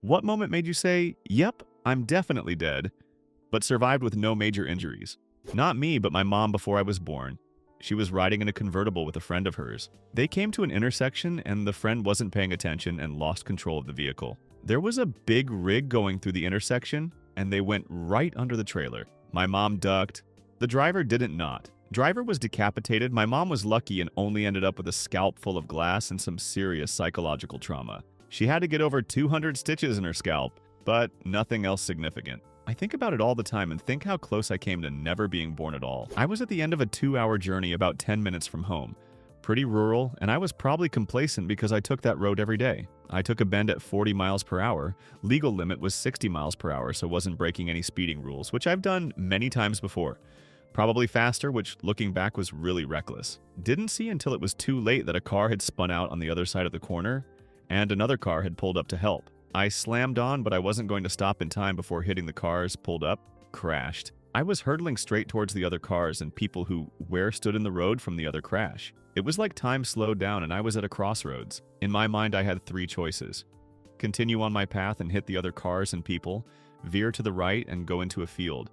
What moment made you say, "Yep, I'm definitely dead," but survived with no major injuries? Not me, but my mom before I was born. She was riding in a convertible with a friend of hers. They came to an intersection and the friend wasn't paying attention and lost control of the vehicle. There was a big rig going through the intersection and they went right under the trailer. My mom ducked. The driver didn't not. Driver was decapitated. My mom was lucky and only ended up with a scalp full of glass and some serious psychological trauma. She had to get over 200 stitches in her scalp, but nothing else significant. I think about it all the time and think how close I came to never being born at all. I was at the end of a 2-hour journey about 10 minutes from home. Pretty rural, and I was probably complacent because I took that road every day. I took a bend at 40 miles per hour. Legal limit was 60 miles per hour, so wasn't breaking any speeding rules, which I've done many times before. Probably faster, which looking back was really reckless. Didn't see until it was too late that a car had spun out on the other side of the corner, and another car had pulled up to help. I slammed on, but I wasn't going to stop in time before hitting the cars pulled up, crashed. I was hurtling straight towards the other cars and people who stood in the road from the other crash. It was like time slowed down and I was at a crossroads. In my mind, I had 3 choices. Continue on my path and hit the other cars and people, veer to the right and go into a field.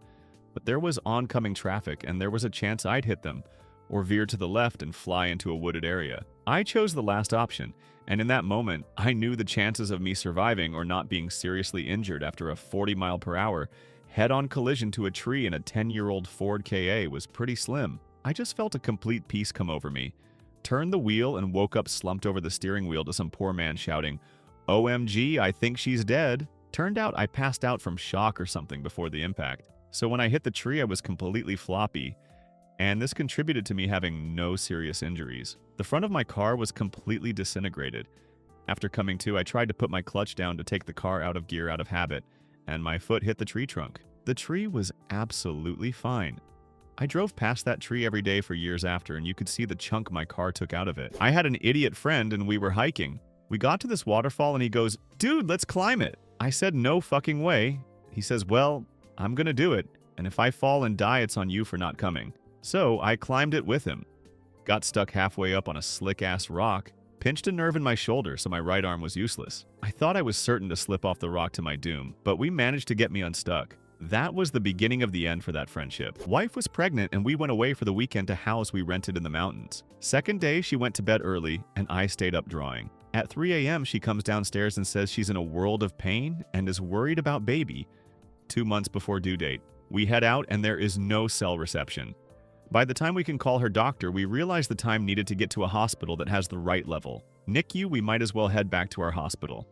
But there was oncoming traffic and there was a chance I'd hit them, or veer to the left and fly into a wooded area. I chose the last option, and in that moment, I knew the chances of me surviving or not being seriously injured after a 40-mile-per-hour head-on collision to a tree in a 10-year-old Ford Ka was pretty slim. I just felt a complete peace come over me, turned the wheel and woke up slumped over the steering wheel to some poor man shouting, "OMG, I think she's dead." Turned out I passed out from shock or something before the impact. So when I hit the tree, I was completely floppy, and this contributed to me having no serious injuries. The front of my car was completely disintegrated. After coming to, I tried to put my clutch down to take the car out of gear out of habit, and my foot hit the tree trunk. The tree was absolutely fine. I drove past that tree every day for years after, and you could see the chunk my car took out of it. I had an idiot friend, and we were hiking. We got to this waterfall, and he goes, "Dude, let's climb it." I said, "No fucking way." He says, "Well, I'm gonna do it, and if I fall and die, it's on you for not coming." So I climbed it with him. Got stuck halfway up on a slick-ass rock, pinched a nerve in my shoulder so my right arm was useless. I thought I was certain to slip off the rock to my doom, but we managed to get me unstuck. That was the beginning of the end for that friendship. Wife was pregnant and we went away for the weekend to house we rented in the mountains. Second day, she went to bed early and I stayed up drawing. At 3 a.m., she comes downstairs and says she's in a world of pain and is worried about baby. 2 months before due date. We head out and there is no cell reception. By the time we can call her doctor, we realize the time needed to get to a hospital that has the right level. NICU, we might as well head back to our hospital.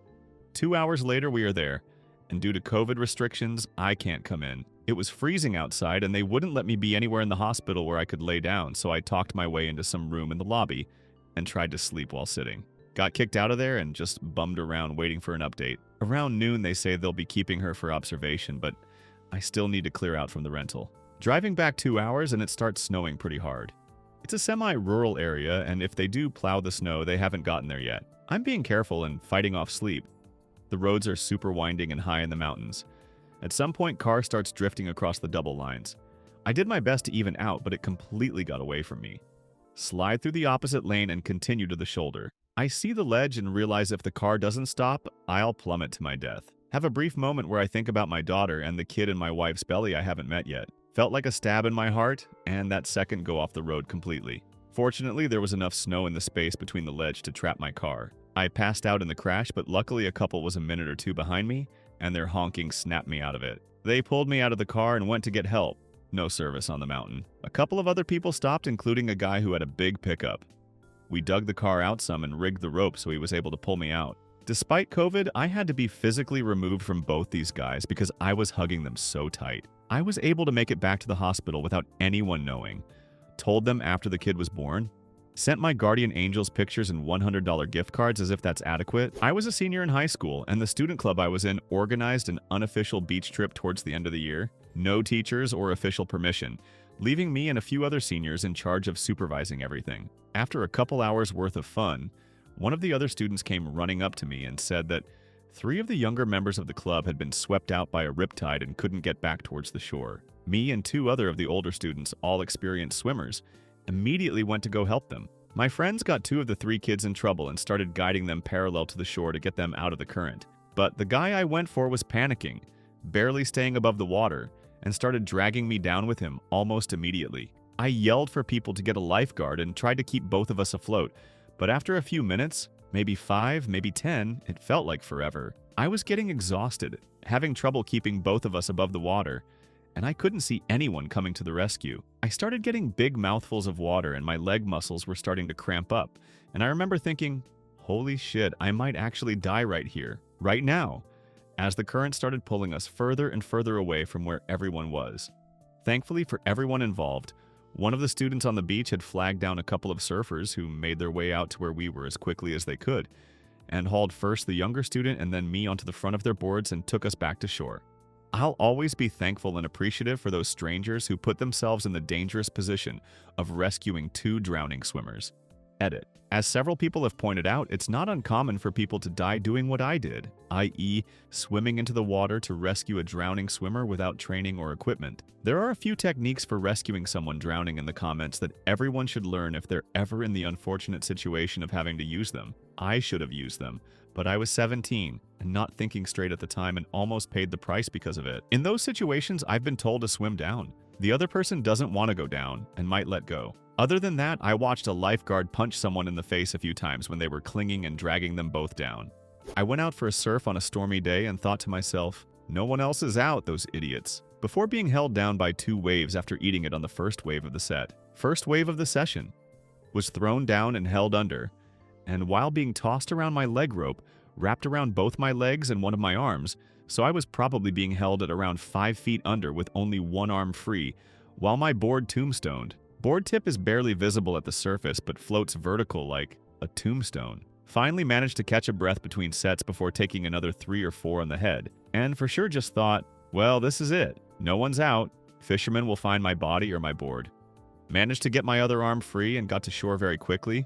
2 hours later, we are there, and due to COVID restrictions, I can't come in. It was freezing outside, and they wouldn't let me be anywhere in the hospital where I could lay down, so I talked my way into some room in the lobby and tried to sleep while sitting. Got kicked out of there and just bummed around waiting for an update. Around noon, they say they'll be keeping her for observation, but I still need to clear out from the rental. Driving back 2 hours and it starts snowing pretty hard. It's a semi-rural area, and if they do plow the snow, they haven't gotten there yet. I'm being careful and fighting off sleep. The roads are super winding and high in the mountains. At some point, car starts drifting across the double lines. I did my best to even out, but it completely got away from me. Slide through the opposite lane and continue to the shoulder. I see the ledge and realize if the car doesn't stop, I'll plummet to my death. Have a brief moment where I think about my daughter and the kid in my wife's belly I haven't met yet. Felt like a stab in my heart, and that second go off the road completely. Fortunately, there was enough snow in the space between the ledge to trap my car. I passed out in the crash, but luckily a couple was a minute or two behind me, and their honking snapped me out of it. They pulled me out of the car and went to get help. No service on the mountain. A couple of other people stopped, including a guy who had a big pickup. We dug the car out some and rigged the rope so he was able to pull me out. Despite COVID, I had to be physically removed from both these guys because I was hugging them so tight. I was able to make it back to the hospital without anyone knowing. Told them after the kid was born. Sent my guardian angels pictures and $100 gift cards as if that's adequate. I was a senior in high school, and the student club I was in organized an unofficial beach trip towards the end of the year. No teachers or official permission, leaving me and a few other seniors in charge of supervising everything. After a couple hours worth of fun, one of the other students came running up to me and said that 3 of the younger members of the club had been swept out by a riptide and couldn't get back towards the shore. Me and 2 other of the older students, all experienced swimmers, immediately went to go help them. My friends got 2 of the 3 kids in trouble and started guiding them parallel to the shore to get them out of the current. But the guy I went for was panicking, barely staying above the water, and started dragging me down with him almost immediately. I yelled for people to get a lifeguard and tried to keep both of us afloat, but after a few minutes, maybe 5, maybe 10, it felt like forever. I was getting exhausted, having trouble keeping both of us above the water, and I couldn't see anyone coming to the rescue. I started getting big mouthfuls of water and my leg muscles were starting to cramp up, and I remember thinking, holy shit, I might actually die right here, right now, as the current started pulling us further and further away from where everyone was. Thankfully for everyone involved, one of the students on the beach had flagged down a couple of surfers who made their way out to where we were as quickly as they could, and hauled first the younger student and then me onto the front of their boards and took us back to shore. I'll always be thankful and appreciative for those strangers who put themselves in the dangerous position of rescuing 2 drowning swimmers. Edit. As several people have pointed out, it's not uncommon for people to die doing what I did, i.e., swimming into the water to rescue a drowning swimmer without training or equipment. There are a few techniques for rescuing someone drowning in the comments that everyone should learn if they're ever in the unfortunate situation of having to use them. I should have used them, but I was 17 and not thinking straight at the time and almost paid the price because of it. In those situations, I've been told to swim down. The other person doesn't want to go down and might let go. Other than that, I watched a lifeguard punch someone in the face a few times when they were clinging and dragging them both down. I went out for a surf on a stormy day and thought to myself, no one else is out, those idiots, before being held down by 2 waves after eating it on the first wave of the set. First wave of the session. Was thrown down and held under, and while being tossed around my leg rope, wrapped around both my legs and one of my arms, so I was probably being held at around 5 feet under with only one arm free, while my board tombstoned. Board tip is barely visible at the surface but floats vertical like a tombstone. Finally managed to catch a breath between sets before taking another 3 or 4 on the head, and for sure just thought, well, this is it. No one's out. Fishermen will find my body or my board. Managed to get my other arm free and got to shore very quickly,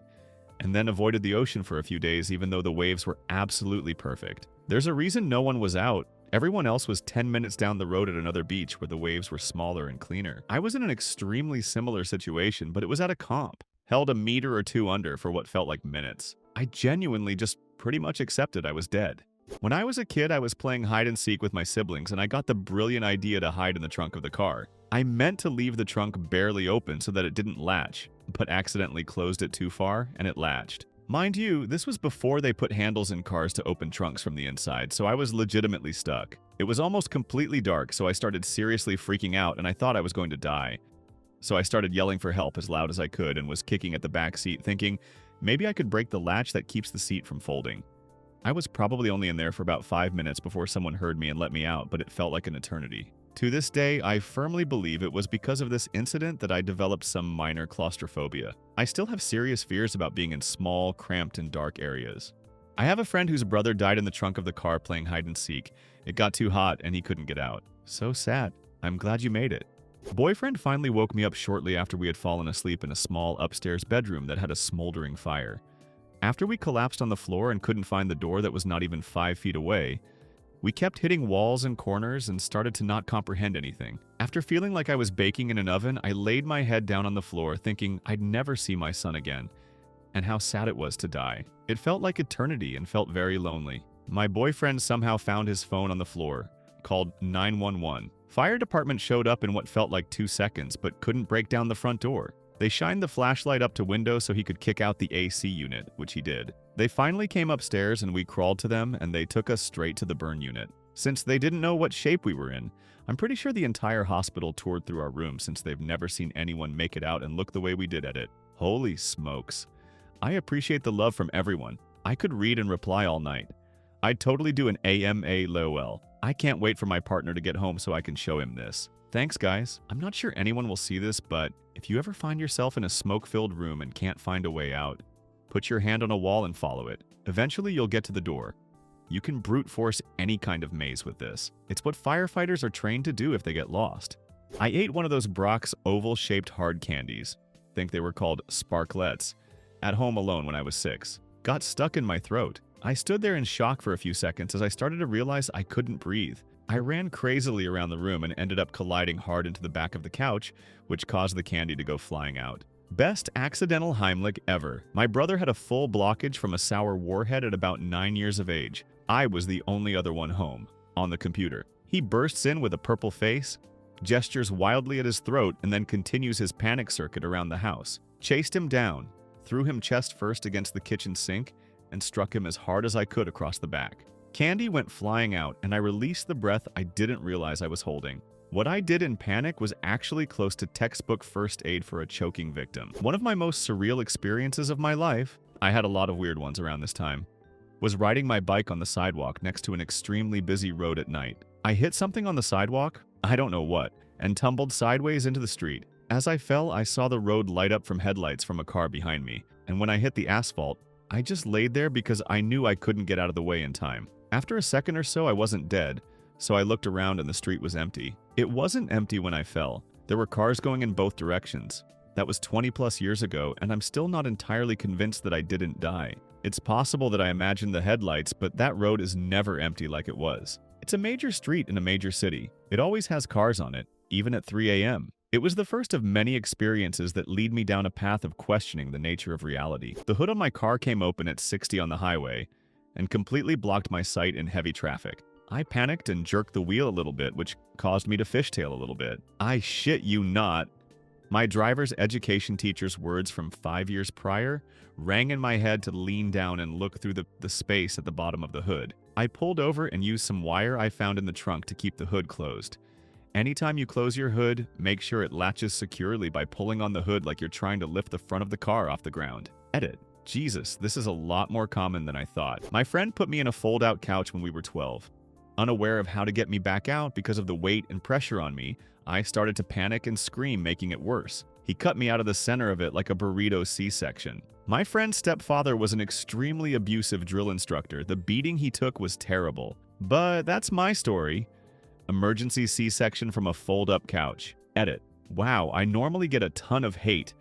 and then avoided the ocean for a few days even though the waves were absolutely perfect. There's a reason no one was out. Everyone else was 10 minutes down the road at another beach where the waves were smaller and cleaner. I was in an extremely similar situation, but it was at a comp. Held a meter or 2 under for what felt like minutes. I genuinely just pretty much accepted I was dead. When I was a kid, I was playing hide and seek with my siblings and I got the brilliant idea to hide in the trunk of the car. I meant to leave the trunk barely open so that it didn't latch, but accidentally closed it too far and it latched. Mind you, this was before they put handles in cars to open trunks from the inside, so I was legitimately stuck. It was almost completely dark, so I started seriously freaking out and I thought I was going to die. So I started yelling for help as loud as I could and was kicking at the back seat thinking maybe I could break the latch that keeps the seat from folding. I was probably only in there for about 5 minutes before someone heard me and let me out, but it felt like an eternity. To this day, I firmly believe it was because of this incident that I developed some minor claustrophobia. I still have serious fears about being in small, cramped, and dark areas. I have a friend whose brother died in the trunk of the car playing hide and seek. It got too hot and he couldn't get out. So sad. I'm glad you made it. Boyfriend finally woke me up shortly after we had fallen asleep in a small upstairs bedroom that had a smoldering fire. After we collapsed on the floor and couldn't find the door that was not even 5 feet away, we kept hitting walls and corners and started to not comprehend anything. After feeling like I was baking in an oven, I laid my head down on the floor thinking I'd never see my son again, and how sad it was to die. It felt like eternity and felt very lonely. My boyfriend somehow found his phone on the floor, called 911. Fire department showed up in what felt like 2 seconds, but couldn't break down the front door. They shined the flashlight up to window so he could kick out the AC unit, which he did. They finally came upstairs and we crawled to them and they took us straight to the burn unit. Since they didn't know what shape we were in, I'm pretty sure the entire hospital toured through our room since they've never seen anyone make it out and look the way we did at it. Holy smokes. I appreciate the love from everyone. I could read and reply all night. I'd totally do an AMA LOL. I can't wait for my partner to get home so I can show him this. Thanks, guys. I'm not sure anyone will see this, but if you ever find yourself in a smoke-filled room and can't find a way out, put your hand on a wall and follow it. Eventually, you'll get to the door. You can brute force any kind of maze with this. It's what firefighters are trained to do if they get lost. I ate one of those Brock's oval-shaped hard candies, think they were called sparklets, at home alone when I was 6. Got stuck in my throat. I stood there in shock for a few seconds as I started to realize I couldn't breathe. I ran crazily around the room and ended up colliding hard into the back of the couch, which caused the candy to go flying out. Best accidental Heimlich ever. My brother had a full blockage from a sour warhead at about 9 years of age. I was the only other one home, on the computer. He bursts in with a purple face, gestures wildly at his throat, and then continues his panic circuit around the house. Chased him down, threw him chest first against the kitchen sink, and struck him as hard as I could across the back. Candy went flying out, and I released the breath I didn't realize I was holding. What I did in panic was actually close to textbook first aid for a choking victim. One of my most surreal experiences of my life, I had a lot of weird ones around this time, was riding my bike on the sidewalk next to an extremely busy road at night. I hit something on the sidewalk, I don't know what, and tumbled sideways into the street. As I fell, I saw the road light up from headlights from a car behind me, and when I hit the asphalt, I just laid there because I knew I couldn't get out of the way in time. After a second or so, I wasn't dead, so I looked around and the street was empty. It wasn't empty when I fell. There were cars going in both directions. That was 20 plus years ago, and I'm still not entirely convinced that I didn't die. It's possible that I imagined the headlights, but that road is never empty like it was. It's a major street in a major city. It always has cars on it, even at 3 a.m. It was the first of many experiences that lead me down a path of questioning the nature of reality. The hood on my car came open at 60 on the highway and completely blocked my sight in heavy traffic. I panicked and jerked the wheel a little bit, which caused me to fishtail a little bit. I shit you not. My driver's education teacher's words from 5 years prior rang in my head to lean down and look through the space at the bottom of the hood. I pulled over and used some wire I found in the trunk to keep the hood closed. Anytime you close your hood, make sure it latches securely by pulling on the hood like you're trying to lift the front of the car off the ground. Edit. Jesus, this is a lot more common than I thought. My friend put me in a fold-out couch when we were 12. Unaware of how to get me back out because of the weight and pressure on me, I started to panic and scream, making it worse. He cut me out of the center of it like a burrito C-section. My friend's stepfather was an extremely abusive drill instructor. The beating he took was terrible. But that's my story. Emergency C-section from a fold-up couch. Edit. Wow, I normally get a ton of hate,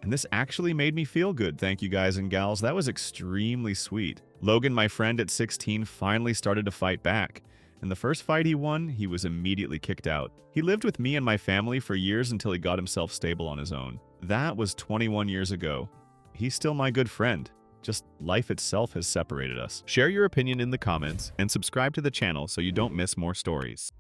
and this actually made me feel good, thank you guys and gals. That was extremely sweet. Logan, my friend at 16, finally started to fight back. In the first fight he won, he was immediately kicked out. He lived with me and my family for years until he got himself stable on his own. That was 21 years ago. He's still my good friend. Just life itself has separated us. Share your opinion in the comments and subscribe to the channel so you don't miss more stories.